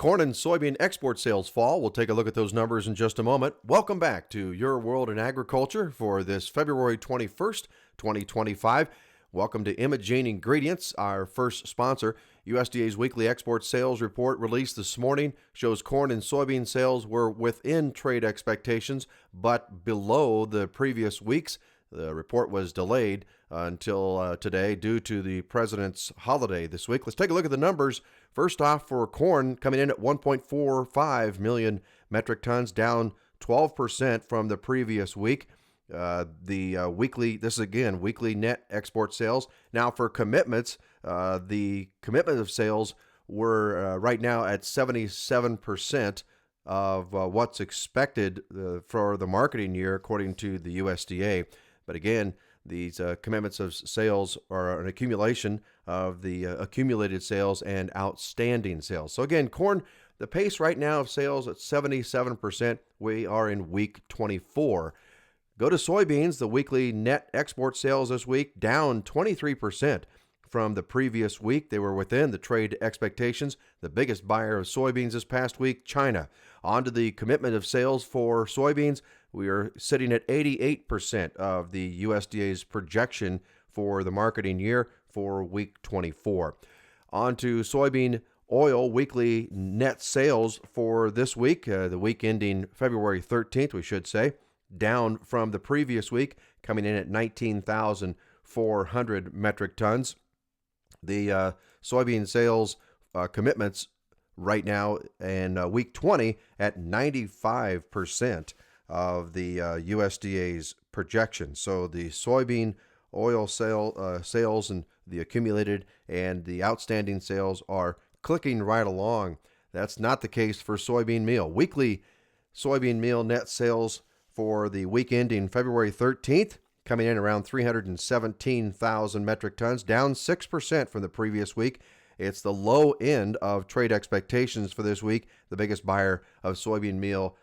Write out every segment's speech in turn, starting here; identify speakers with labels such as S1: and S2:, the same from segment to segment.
S1: Corn and soybean export sales fall. We'll take a look at those numbers in just a moment. Welcome back to Your World in Agriculture for this February 21st, 2025. Welcome to Imogene Ingredients, our first sponsor. USDA's weekly export sales report released this morning shows corn and soybean sales were within trade expectations, but below the previous weeks. The report was delayed until today due to the president's holiday this week. Let's take a look at the numbers. First off, for corn, coming in at 1.45 million metric tons, down 12% from the previous week. This is again weekly net export sales. Now for commitments, the commitment of sales were right now at 77% of what's expected for the marketing year, according to the USDA. But again, these commitments of sales are an accumulation of the accumulated sales and outstanding sales. So again, corn, the pace right now of sales at 77%. We are in week 24. Go to soybeans, the weekly net export sales this week down 23% from the previous week. They were within the trade expectations. The biggest buyer of soybeans this past week, China. On to the commitment of sales for soybeans. We are sitting at 88% of the USDA's projection for the marketing year for week 24. On to soybean oil weekly net sales for this week, the week ending February 13th, we should say, down from the previous week, coming in at 19,400 metric tons. The soybean sales commitments right now in week 20 at 95% of the USDA's projection. So the soybean oil sales and the accumulated and the outstanding sales are clicking right along. That's not the case for soybean meal. Weekly soybean meal net sales for the week ending February 13th, coming in around 317,000 metric tons, down 6% from the previous week. It's the low end of trade expectations for this week. The biggest buyer of soybean meal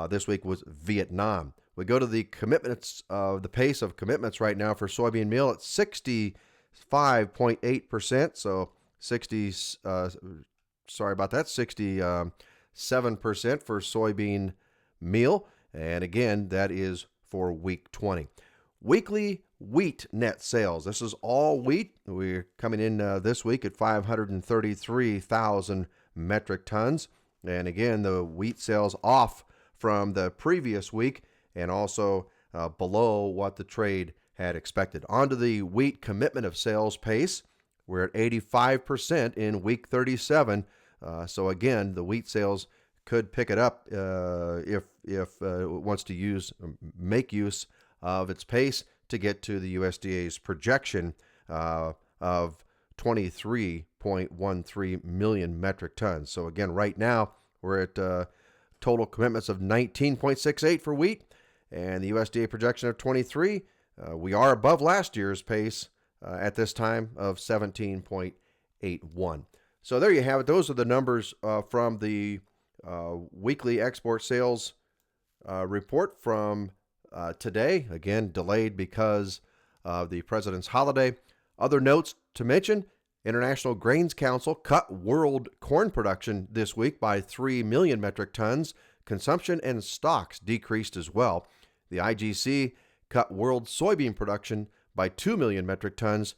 S1: this week was Vietnam. We go to the commitments, the pace of commitments right now for soybean meal at 65.8%. So 67% for soybean meal. And again, that is for week 20. Weekly wheat net sales. This is all wheat. We're coming in this week at 533,000 metric tons. And again, the wheat sales off from the previous week and also below what the trade had expected. On to the wheat commitment of sales pace. We're at 85% in week 37. So again, the wheat sales could pick it up if it wants to make use of its pace to get to the USDA's projection of 23.13 million metric tons. So again, right now we're at total commitments of 19.68 for wheat and the USDA projection of 23. We are above last year's pace at this time of 17.81. So there you have it. Those are the numbers from the weekly export sales report from today. Again, delayed because of the president's holiday. Other notes to mention: International Grains Council cut world corn production this week by 3 million metric tons. Consumption and stocks decreased as well. The IGC cut world soybean production by 2 million metric tons,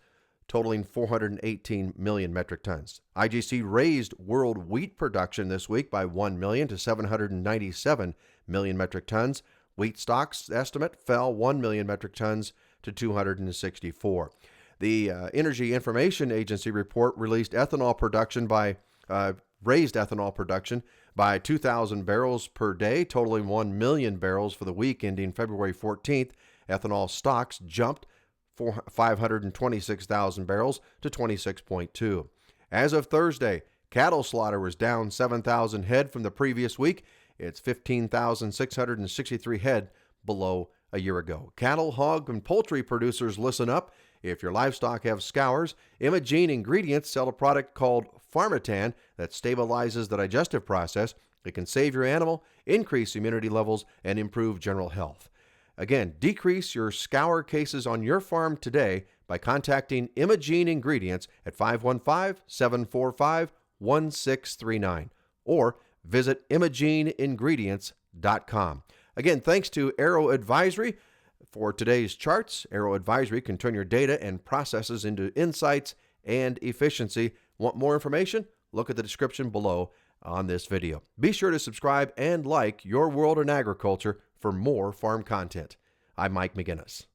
S1: totaling 418 million metric tons. IGC raised world wheat production this week by 1 million to 797 million metric tons. Wheat stocks estimate fell 1 million metric tons to 264. The Energy Information Agency report released ethanol production raised ethanol production by 2,000 barrels per day, totaling 1 million barrels for the week ending February 14th. Ethanol stocks jumped 526,000 barrels to 26.2. As of Thursday, cattle slaughter was down 7,000 head from the previous week. It's 15,663 head below a year ago. Cattle, hog, and poultry producers, listen up. If your livestock have scours, Imogene Ingredients sell a product called Pharmatan that stabilizes the digestive process. It can save your animal, increase immunity levels, and improve general health. Again, decrease your scour cases on your farm today by contacting Imogene Ingredients at 515-745-1639. or visit ImageneIngredients.com. Again, thanks to Aero Advisory for today's charts. Aero Advisory can turn your data and processes into insights and efficiency. Want more information? Look at the description below on this video. Be sure to subscribe and like Your World in Agriculture for more farm content. I'm Mike McGinnis.